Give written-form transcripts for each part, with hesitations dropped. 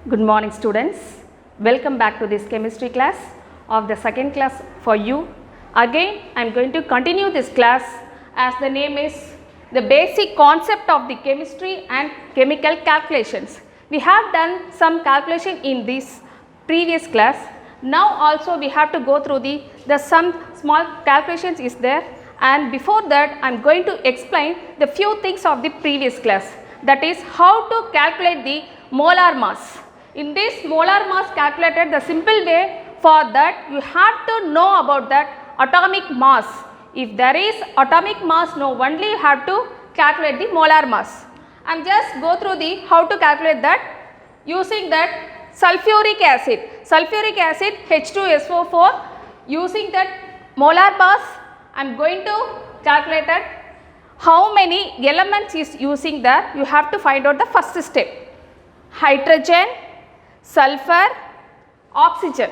Good morning students, welcome back to this chemistry class of the second class for you. Again I am going to continue this class as the name is the basic concept of the chemistry and chemical calculations. We have done some calculation in this previous class. Now also we have to go through the some small calculations is there, and before that I am going to explain the few things of the previous class, that is how to calculate the molar mass. In this molar mass calculated, the simple way for that you have to know about that atomic mass. If there is atomic mass, no, only you have to calculate the molar mass. I am just go through the how to calculate that using that sulfuric acid. Sulfuric acid H2SO4, using that molar mass I am going to calculate that how many elements is using that. You have to find out the first step: hydrogen, sulfur, oxygen,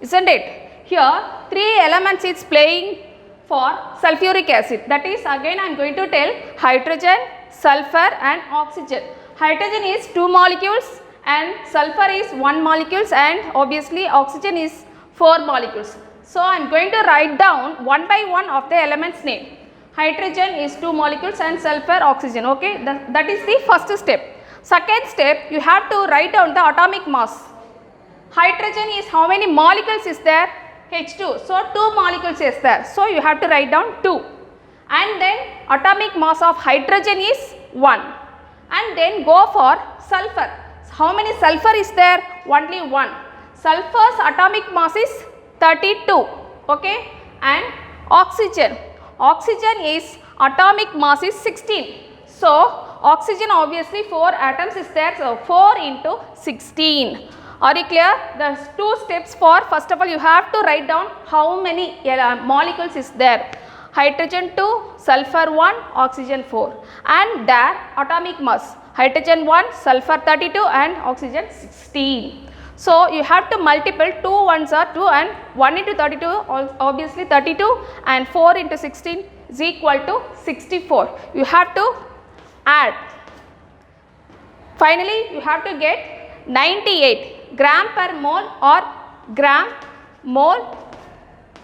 isn't it? Here 3 elements is playing for sulfuric acid, that is again I am going to tell hydrogen, sulfur and oxygen. Hydrogen is 2 molecules and sulfur is 1 molecules and obviously oxygen is 4 molecules. So I am going to write down one by one of the elements name. Hydrogen is 2 molecules and sulfur, oxygen, okay, that is the first step. Second step, you have to write down the atomic mass. Hydrogen is how many molecules is there? H2, so 2 molecules is there, so you have to write down 2, and then atomic mass of hydrogen is 1, and then go for sulfur. How many sulfur is there? Only 1. Sulfur's atomic mass is 32, okay, and oxygen. Oxygen is atomic mass is 16. So oxygen obviously 4 atoms is there, so 4 into 16. Are you clear? The 2 steps for, first of all you have to write down how many molecules is there. Hydrogen 2, sulfur 1, oxygen 4, and their atomic mass. Hydrogen 1, sulfur 32 and oxygen 16. So you have to multiple 2 ones are 2 and 1 into 32 obviously 32 and 4 into 16 is equal to 64. You have to add. Finally you have to get 98 gram per mole or gram mole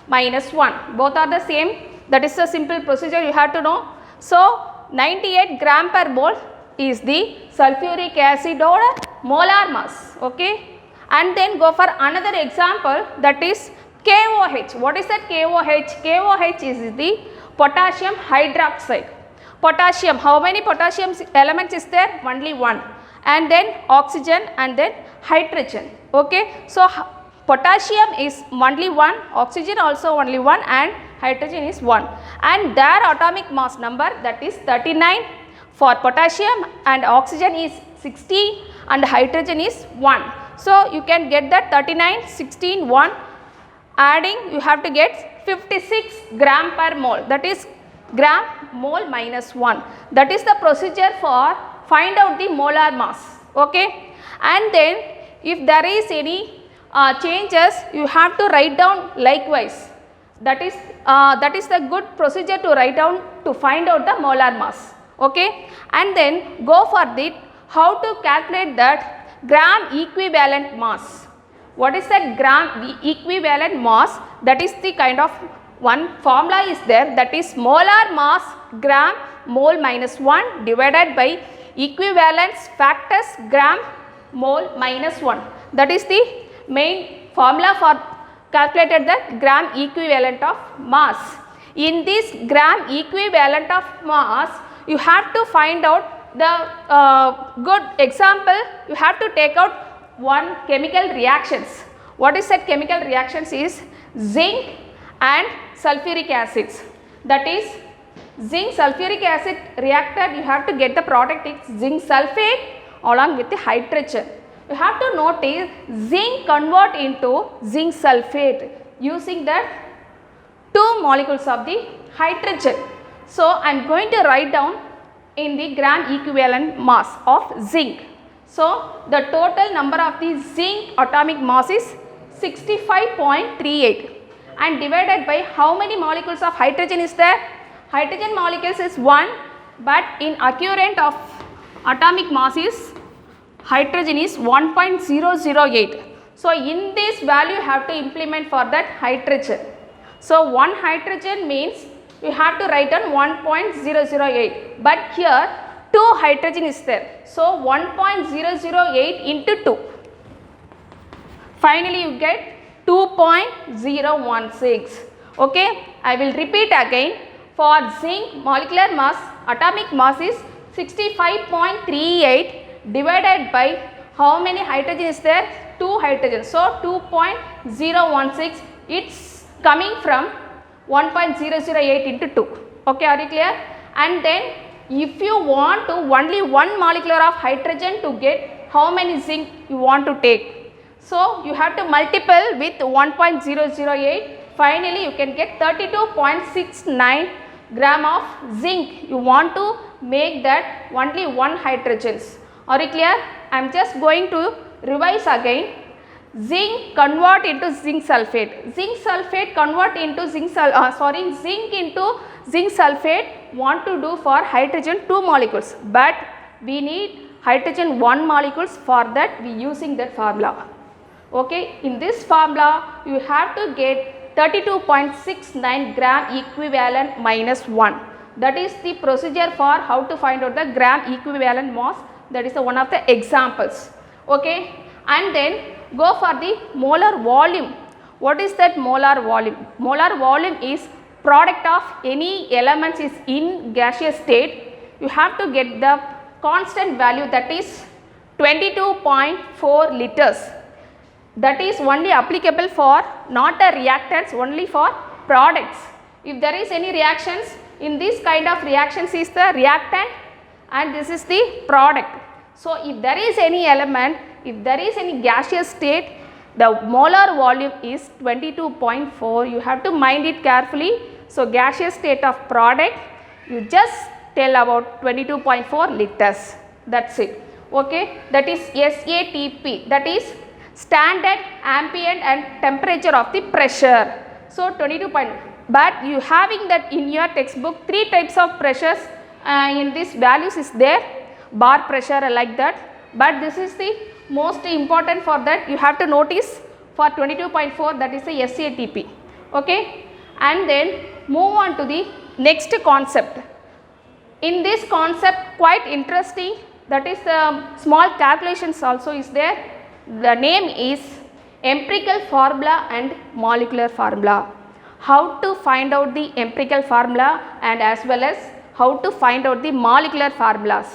minus 1. Both are the same. That is a simple procedure you have to know. So 98 gram per mole is the sulfuric acid or molar mass, okay. And then go for another example, that is KOH. What is that KOH? KOH is the potassium hydroxide. Potassium, how many potassium elements is there? Only 1. And then oxygen and then hydrogen, okay. So potassium is only 1, oxygen also only 1 and hydrogen is 1, and their atomic mass number, that is 39 for potassium, and oxygen is 60 and hydrogen is 1. So you can get that 39, 16, 1, adding you have to get 56 gram per mole, that is gram mole minus 1. That is the procedure for find out the molar mass, okay. And then if there is any changes, you have to write down likewise. That is the good procedure to write down to find out the molar mass, okay. And then go for the how to calculate that gram equivalent mass. What is that gram equivalent mass? That is the kind of one formula is there, that is molar mass gram mole minus 1 divided by equivalence factors gram mole minus 1. That is the main formula for calculated the gram equivalent of mass. In this gram equivalent of mass, you have to find out the good example. You have to take out one chemical reactions. What is that chemical reactions is zinc and sulfuric acids. That is zinc sulfuric acid reactor, you have to get the product is zinc sulfate along with the hydrogen. You have to notice zinc convert into zinc sulfate using the 2 molecules of the hydrogen. So I am going to write down in the gram equivalent mass of zinc. So the total number of the zinc atomic mass is 65.38, and divided by how many molecules of hydrogen is there? Hydrogen molecules is 1, but in occurrence of atomic mass is hydrogen is 1.008. So, in this value you have to implement for that hydrogen. So, 1 hydrogen means you have to write on 1.008, but here 2 hydrogen is there. So, 1.008 into 2. Finally, you get 2.016. Okay, I will repeat again. For zinc, molecular mass, atomic mass is 65.38 divided by how many hydrogen is there? 2 hydrogen. So, 2.016, it's coming from 1.008 into 2. Okay, are you clear? And then if you want to only one molecule of hydrogen to get how many zinc you want to take. So, you have to multiple with 1.008. Finally, you can get 32.69 gram of zinc. You want to make that only one hydrogens. Are you clear? I am just going to revise again. Zinc convert into zinc sulphate. Zinc sulphate convert into zinc into zinc sulphate want to do for hydrogen 2 molecules, but we need hydrogen 1 molecules. For that we using that formula. Okay, in this formula you have to get 32.69 gram equivalent minus 1. That is the procedure for how to find out the gram equivalent mass. That is the one of the examples. Okay, and then go for the molar volume. What is that molar volume? Molar volume is product of any elements is in gaseous state. You have to get the constant value, that is 22.4 liters. That is only applicable for not a reactants, only for products. If there is any reactions, in this kind of reactions is the reactant and this is the product. So, if there is any element, if there is any gaseous state, the molar volume is 22.4. You have to mind it carefully. So, gaseous state of product, you just tell about 22.4 liters. That is it. Okay. That is SATP, that is standard ambient and temperature of the pressure. So, 22. But you having that in your textbook 3 types of pressures in this values is there, bar pressure like that, but this is the most important. For that you have to notice for 22.4, that is the SATP. Okay. And then move on to the next concept. In this concept quite interesting, that is the small calculations also is there. The name is empirical formula and molecular formula. How to find out the empirical formula and as well as how to find out the molecular formulas.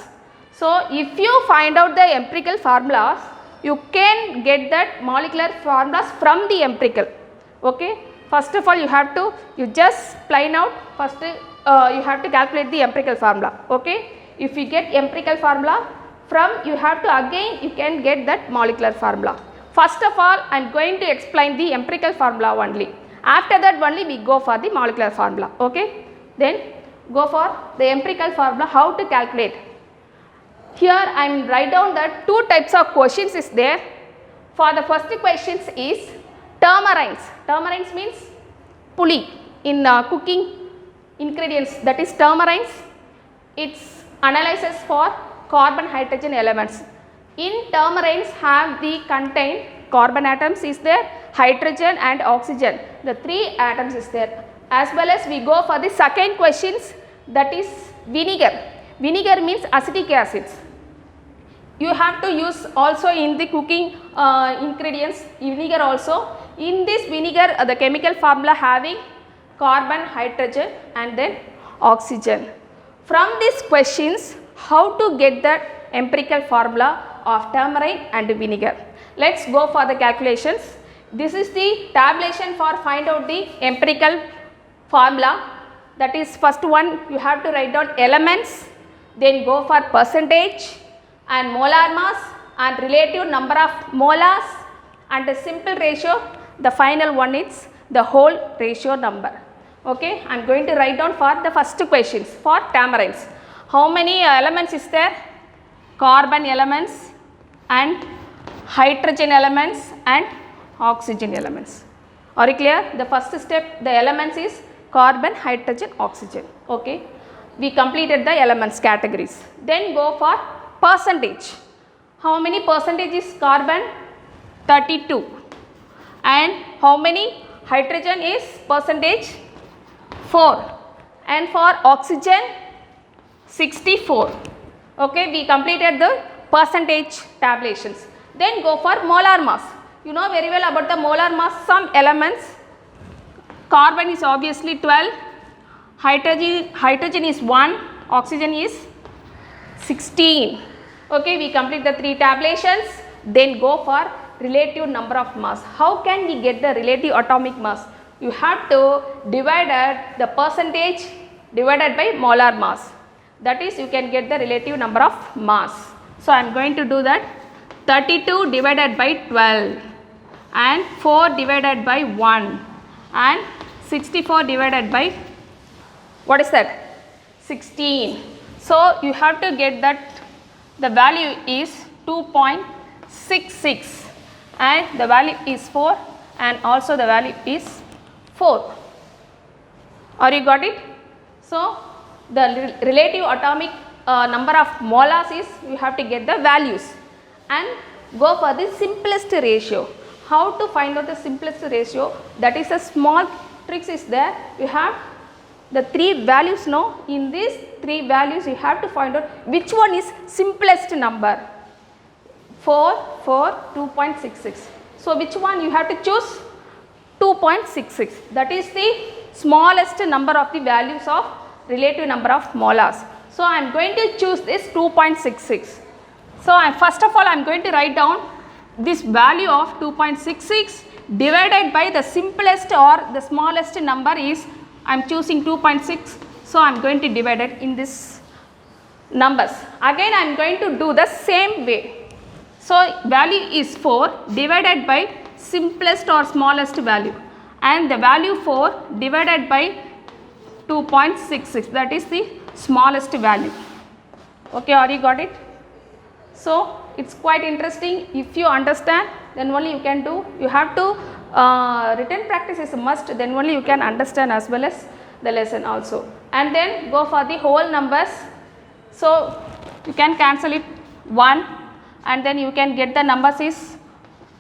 So, if you find out the empirical formulas, you can get that molecular formulas from the empirical. Okay. First of all, you have to, you just plain out first you have to calculate the empirical formula. Okay. If you get empirical formula from, you have to again you can get that molecular formula. First of all, I am going to explain the empirical formula only. After that only we go for the molecular formula. Okay. Then go for the empirical formula, how to calculate. Here I am write down that 2 types of questions is there. For the first questions is turmarines. Turmarines means puli in cooking ingredients, that is turmarines. Its analysis for carbon hydrogen elements. In turmarines have the contain carbon atoms is there, hydrogen and oxygen, the 3 atoms is there. As well as we go for the second questions, that is vinegar. Vinegar means acetic acids. You have to use also in the cooking ingredients vinegar also. In this vinegar the chemical formula having carbon, hydrogen and then oxygen. From these questions, how to get the empirical formula of turmeric and vinegar. Let us go for the calculations. This is the tabulation for find out the empirical formula. That is first one, you have to write down elements, then go for percentage and molar mass and relative number of molars and the simple ratio. The final one is the whole ratio number. Okay. I am going to write down for the first questions for tamarines. How many elements is there? Carbon elements and hydrogen elements and oxygen elements. Are you clear? The first step, the elements is carbon, hydrogen, oxygen. Okay. We completed the elements categories. Then go for percentage. How many percentage is carbon? 32. And how many hydrogen is percentage? 4. And for oxygen, 64. Okay, we completed the percentage tabulations. Then go for molar mass. You know very well about the molar mass. Some elements, carbon is obviously 12, hydrogen is 1, oxygen is 16. Okay, we complete the 3 tabulations. Then go for relative number of mass. How can we get the relative atomic mass? You have to divide the percentage divided by molar mass. That is, you can get the relative number of mass. So, I am going to do that. 32 divided by 12 and 4 divided by 1 and 64 divided by, what is that? 16. So, you have to get that the value is 2.66 and the value is 4 and also the value is 4. Are you got it? So, the relative atomic number of molars is, you have to get the values and go for the simplest ratio. How to find out the simplest ratio? That is a small tricks is there. You have the 3 values now. In these 3 values you have to find out which one is simplest number. 4, 4, 2.66. So, which one you have to choose? 2.66. That is the smallest number of the values of relative number of molars. So, I am going to choose this 2.66. So, first of all I am going to write down this value of 2.66 divided by the simplest or the smallest number is, I am choosing 2.6. So, I am going to divide it in this numbers. Again I am going to do the same way. So, value is 4 divided by simplest or smallest value and the value 4 divided by 2.66, that is the smallest value. Okay, are you got it? So, it is quite interesting. If you understand, then only you can do. You have to written practice is a must, then only you can understand as well as the lesson also. And then go for the whole numbers. So, you can cancel it 1 and then you can get the numbers is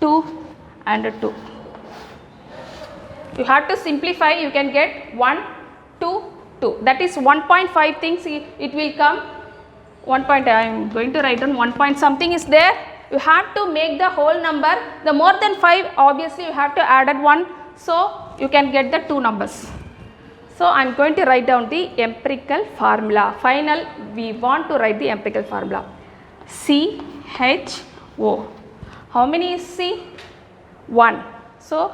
2 and 2. You have to simplify, you can get 1, 2, 2. That is 1.5 things it will come. 1 point, I am going to write down 1 point something is there. You have to make the whole number. The more than 5, obviously you have to add 1. So, you can get the 2 numbers. So, I am going to write down the empirical formula. Final, we want to write the empirical formula. CHO. How many is C? 1. So,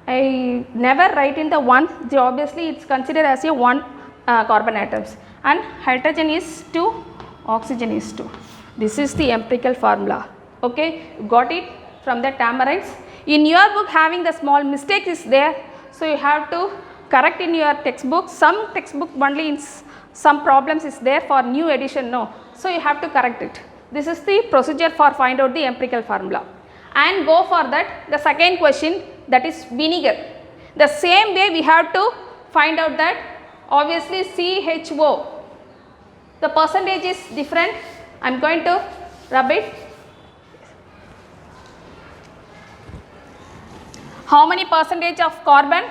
I never write in the 1. So, obviously, it is considered as a 1 carbon atoms. And hydrogen is 2, oxygen is 2. This is the empirical formula. Okay, got it from the tamarites. In your book having the small mistake is there. So, you have to correct in your textbook. Some textbook only in some problems is there for new edition, no. So, you have to correct it. This is the procedure for find out the empirical formula. And go for that the second question, that is vinegar. The same way we have to find out that obviously CHO. The percentage is different. I am going to rub it. How many percentage of carbon?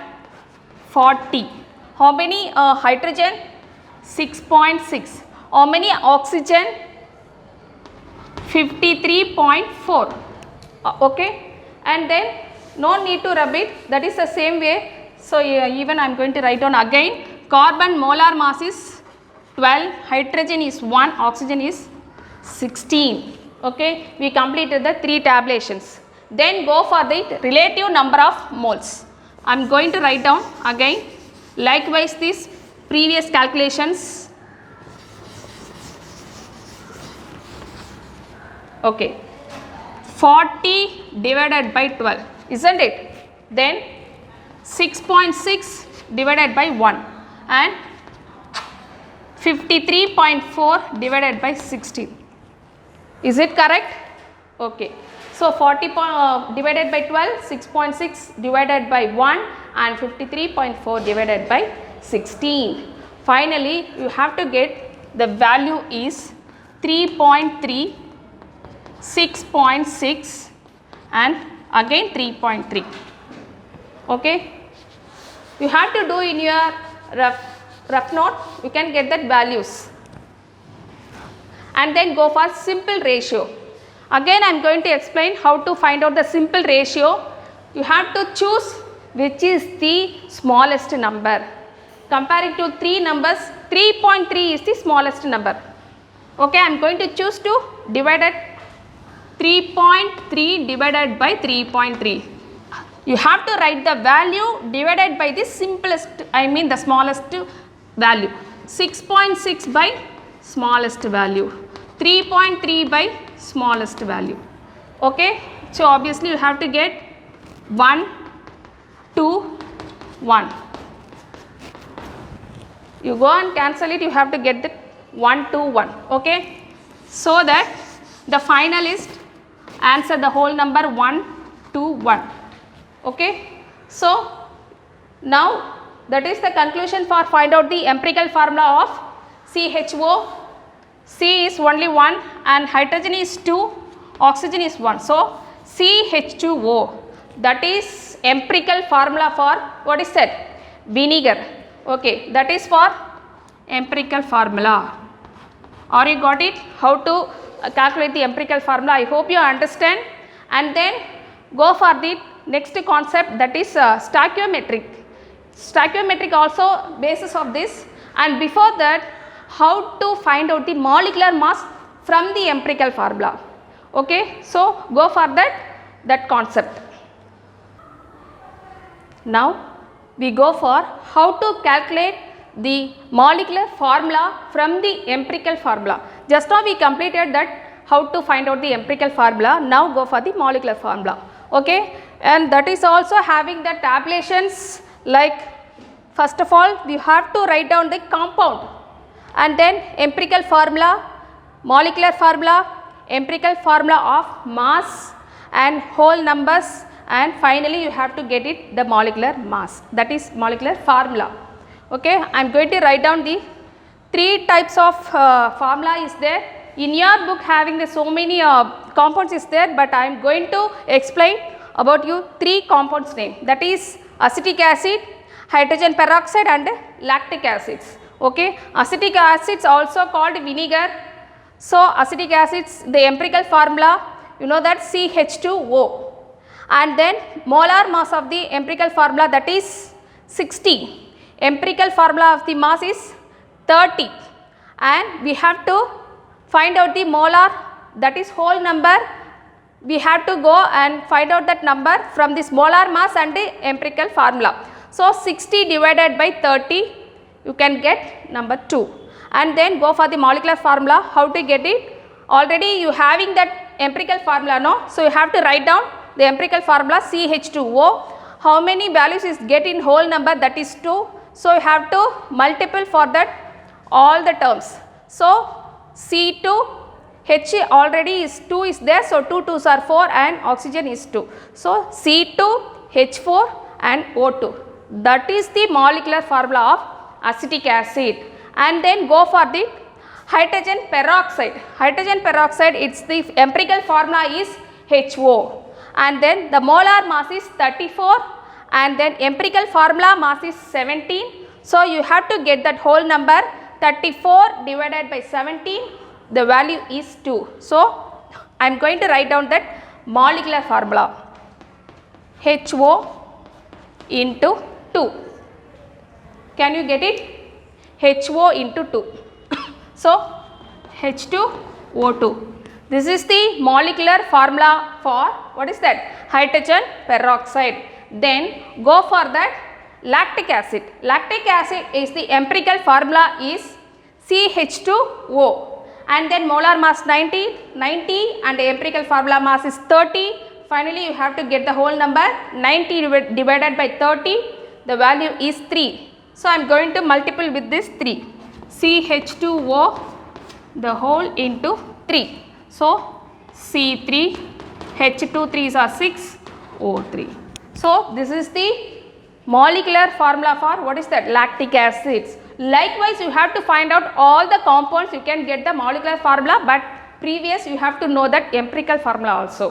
40. How many hydrogen? 6.6. How many oxygen? 53.4. Okay. And then no need to rub it, that is the same way. So, even I am going to write down again. Carbon molar mass is 12, hydrogen is 1, oxygen is 16. Okay. We completed the 3 tabulations. Then go for the relative number of moles. I am going to write down again. Likewise, these previous calculations. Okay. 40 divided by 12, isn't it? Then 6.6 divided by 1 and 53.4 divided by 16. Is it correct? Okay. So, 40 divided by 12, 6.6 divided by 1 and 53.4 divided by 16. Finally, you have to get the value is 3.3 6.6 and again 3.3. Okay. You have to do in your rough note, you can get that values. And then go for simple ratio. Again I am going to explain how to find out the simple ratio. You have to choose which is the smallest number. Comparing to 3 numbers, 3.3 is the smallest number. Okay, I am going to choose to divide it 3.3 divided by 3.3. You have to write the value divided by the simplest, the smallest value. 6.6 by smallest value, 3.3 by smallest value. Okay, so obviously you have to get 1, 2, 1. You go and cancel it, you have to get the 1, 2, 1. Okay, so that the finalist answer the whole number 1, 2, 1. Okay, so now that is the conclusion for find out the empirical formula of CHO. C is only 1 and hydrogen is 2, oxygen is 1. So CH2O, that is empirical formula for what is that? Vinegar. Okay, that is for empirical formula. Or you got it? How to calculate the empirical formula? I hope you understand. And then go for the next concept, that is stoichiometric. Stoichiometric also basis of this, and before that how to find out the molecular mass from the empirical formula. Okay, so go for that concept. Now we go for how to calculate the molecular formula from the empirical formula. Just now we completed that how to find out the empirical formula. Now go for the molecular formula. Okay, and that is also having the tabulations, like first of all we have to write down the compound and then empirical formula, molecular formula, empirical formula of mass and whole numbers, and finally you have to get it the molecular mass, that is molecular formula. Okay, I am going to write down the 3 types of formula is there. In your book having the so many compounds is there, but I am going to explain about you 3 compounds name, that is acetic acid, hydrogen peroxide and lactic acids. Okay, acetic acids also called vinegar. So acetic acids, the empirical formula you know that CH2O, and then molar mass of the empirical formula, that is 60. Empirical formula of the mass is 30, and we have to find out the molar, that is whole number. We have to go and find out that number from this molar mass and the empirical formula. So 60 divided by 30, you can get number 2, and then go for the molecular formula. How to get it? Already you having that empirical formula, no? So you have to write down the empirical formula CH2O. How many values is get in whole number? That is 2. So you have to multiple for that all the terms. So C2, H already is 2 is there, so 2 2s are 4 and oxygen is 2. So C2, H4 and O2. That is the molecular formula of acetic acid. And then go for the hydrogen peroxide. Hydrogen peroxide, its the empirical formula is HO, and then the molar mass is 34, and then empirical formula mass is 17. So you have to get that whole number 34 divided by 17, the value is 2. So I am going to write down that molecular formula, HO into 2. Can you get it? HO into 2. So H2O2. This is the molecular formula for what is that? Hydrogen peroxide. Then go for that lactic acid. Lactic acid is the empirical formula is CH2O, and then molar mass 90 and the empirical formula mass is 30. Finally you have to get the whole number 90 divided by 30, the value is 3. So I am going to multiple with this 3, CH2O the whole into 3. So C3, H2 3s are 6, O3. So this is the molecular formula for what is that? Lactic acids. Likewise you have to find out all the compounds, you can get the molecular formula, but previous you have to know that empirical formula also.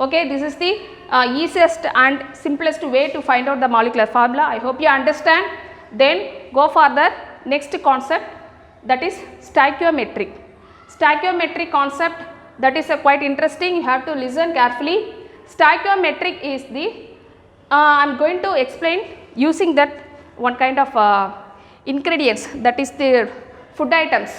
Okay, this is the easiest and simplest way to find out the molecular formula. I hope you understand. Then go for the next concept, that is stoichiometry. Stoichiometry concept, that is quite interesting, you have to listen carefully. Stoichiometric is the, I am going to explain using that one kind of ingredients, that is the food items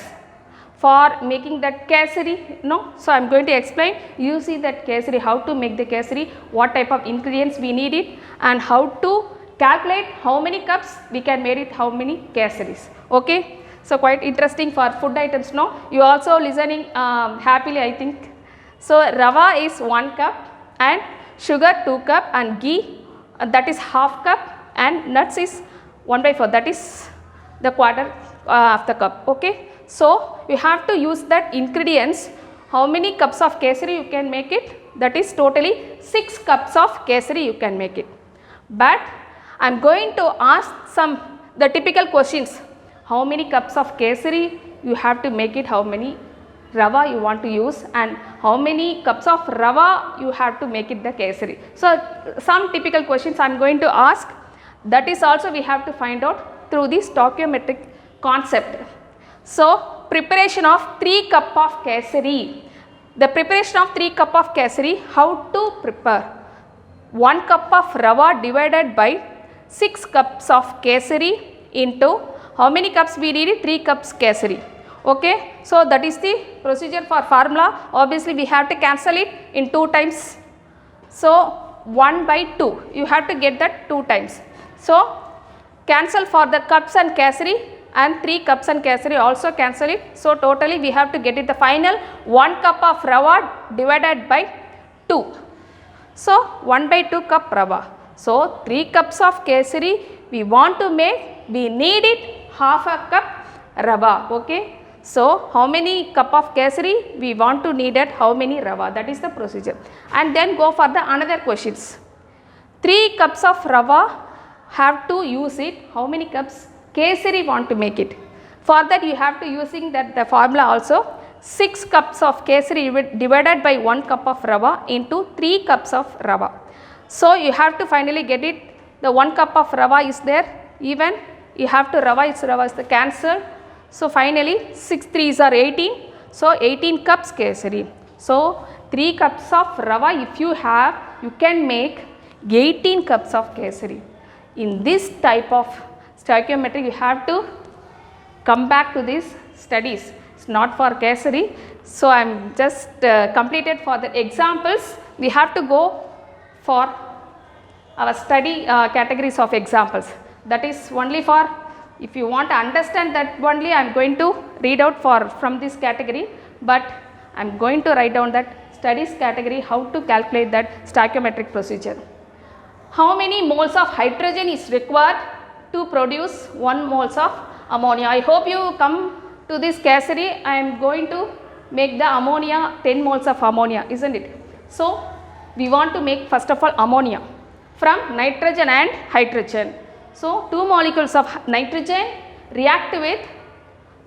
for making that kesari, no. So, I am going to explain using that kesari, how to make the kesari, what type of ingredients we need it, and how to calculate how many cups we can make it, how many kesaris. Okay. So, quite interesting for food items, no. You also listening happily, I think. So, rava is 1 cup and sugar 2 cup and ghee that is half cup and nuts is 1/4, that is the quarter of the cup. Okay. So, you have to use that ingredients, how many cups of kesari you can make it, that is totally 6 cups of kesari you can make it. But I am going to ask some the typical questions, how many cups of kesari you have to make it, how many rava you want to use, and how many cups of rava you have to make it the kesari. So, some typical questions I am going to ask, that is also we have to find out through the stoichiometric concept. So, preparation of 3 cup of kesari. The preparation of 3 cup of kesari, how to prepare? 1 cup of rava divided by 6 cups of kesari into how many cups we need? 3 cups kesari. Okay. So, that is the procedure for formula. Obviously, we have to cancel it in 2 times. So, 1/2 you have to get that 2 times. So, cancel for the cups and kesari and 3 cups and kesari also cancel it. So, totally we have to get it the final 1 cup of rava divided by 2. So, 1/2 cup rava. So, 3 cups of kesari we want to make, we need it half a cup rava. Okay. So, how many cup of kesari we want to need it, how many rava, that is the procedure. And then go for the another questions. 3 cups of rava have to use it, how many cups kesari want to make it. For that you have to using that the formula also, 6 cups of kesari divided by 1 cup of rava into 3 cups of rava. So, you have to finally get it, the 1 cup of rava is there, even you have to rava is the cancel. So, finally 6 3s are 18. So, 18 cups kesari. So, 3 cups of rava if you have, you can make 18 cups of kesari. In this type of stoichiometry you have to come back to these studies, it is not for kesari. So, I am just completed for the examples. We have to go for our study categories of examples, that is only for, if you want to understand that only I am going to read out from this category, but I am going to write down that studies category, how to calculate that stoichiometric procedure. How many moles of hydrogen is required to produce 1 moles of ammonia? I hope you come to this kesari, I am going to make the ammonia 10 moles of ammonia, isn't it? So, we want to make first of all ammonia from nitrogen and hydrogen. So, 2 molecules of nitrogen react with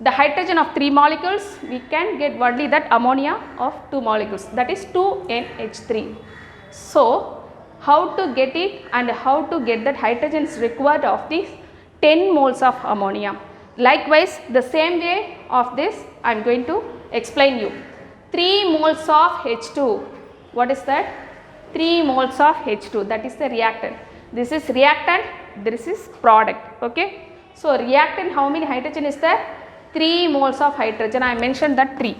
the hydrogen of 3 molecules, we can get only that ammonia of 2 molecules, that is 2NH3. So, how to get it and how to get that hydrogen is required of these 10 moles of ammonia. Likewise, the same way of this I am going to explain you. 3 moles of H2, what is that? 3 moles of H2, that is the reactant. This is reactant, this is product. Okay. So, reactant, how many hydrogen is there? 3 moles of hydrogen, I mentioned that 3,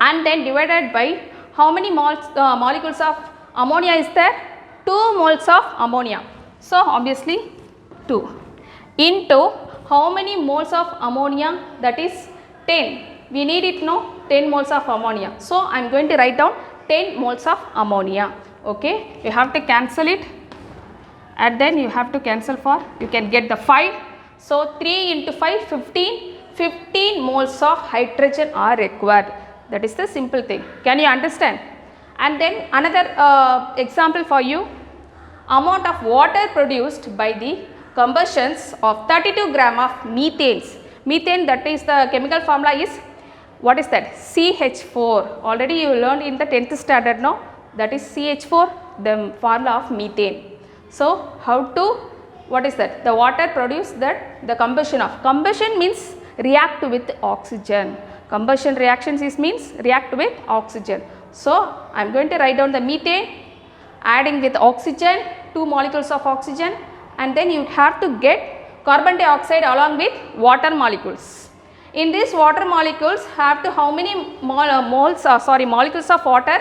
and then divided by how many molecules of ammonia is there? 2 moles of ammonia. So, obviously 2 into how many moles of ammonia, that is 10, we need it, no, 10 moles of ammonia. So, I am going to write down 10 moles of ammonia. Okay. You have to cancel it and then you have to cancel for, you can get the 5. So, 3 into 5 15, 15 moles of hydrogen are required, that is the simple thing. Can you understand? And then another example for you, amount of water produced by the combustions of 32 gram of methanes. Methane, that is the chemical formula is what is that? CH4. Already you learned in the 10th standard now, that is CH4, the formula of methane. So, how to, what is that? The water produce that, the combustion of, combustion means react with oxygen. Combustion reactions is means react with oxygen. So, I am going to write down the methane, adding with oxygen, 2 molecules of oxygen, and then you have to get carbon dioxide along with water molecules. In these water molecules have to how many molecules of water?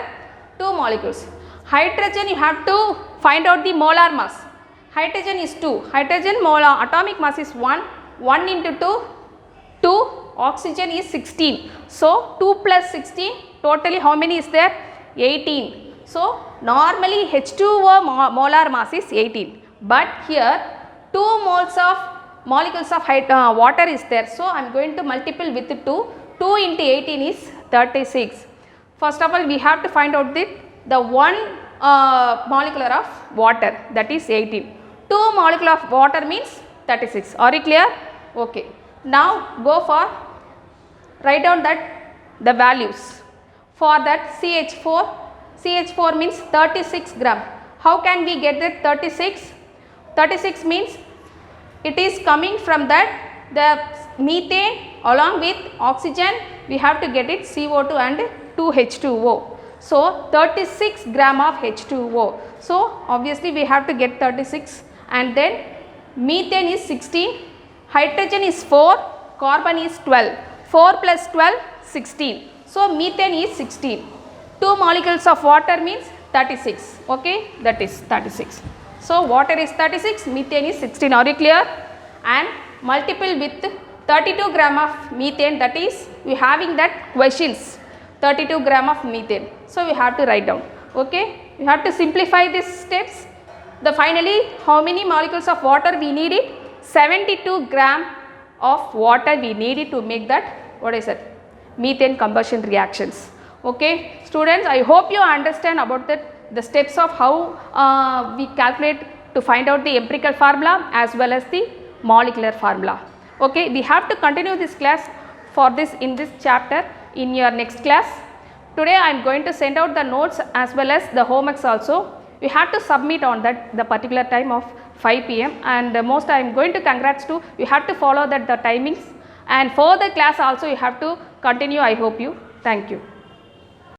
2 molecules. Hydrogen you have to find out the molar mass. Hydrogen is 2. Hydrogen molar atomic mass is 1. 1 into 2, 2. Oxygen is 16. So, 2 plus 16, totally how many is there? 18. So, normally H2O molar mass is 18. But here 2 moles of molecules of water is there. So, I am going to multiple with 2. 2 into 18 is 36. First of all, we have to find out the 1 molecular of water, that is 18. 2 molecular of water means 36. Are you clear? Okay. Now, go for write down that the values. For that CH4 means 36 gram. How can we get that 36? 36 means it is coming from that the methane along with oxygen, we have to get it CO2 and 2H2O. So, 36 gram of H2O. So, obviously we have to get 36, and then methane is 16, hydrogen is 4, carbon is 12. 4 plus 12, 16. So, methane is 16. 2 molecules of water means 36. Okay, that is 36. So, water is 36, methane is 16. Are you clear? And multiple with 32 gram of methane, that is we having that questions, 32 gram of methane. So, we have to write down. Okay, we have to simplify these steps. The finally how many molecules of water we need it? 72 gram of water we needed to make that, what is it, methane combustion reactions. Okay, students, I hope you understand about the steps of how we calculate to find out the empirical formula as well as the molecular formula. Okay, we have to continue this class for this in this chapter in your next class. Today I am going to send out the notes as well as the homeworks also. You have to submit on that the particular time of 5 p.m. and most I am going to congrats to you have to follow that the timings, and for the class also you have to continue. I hope you. Thank you.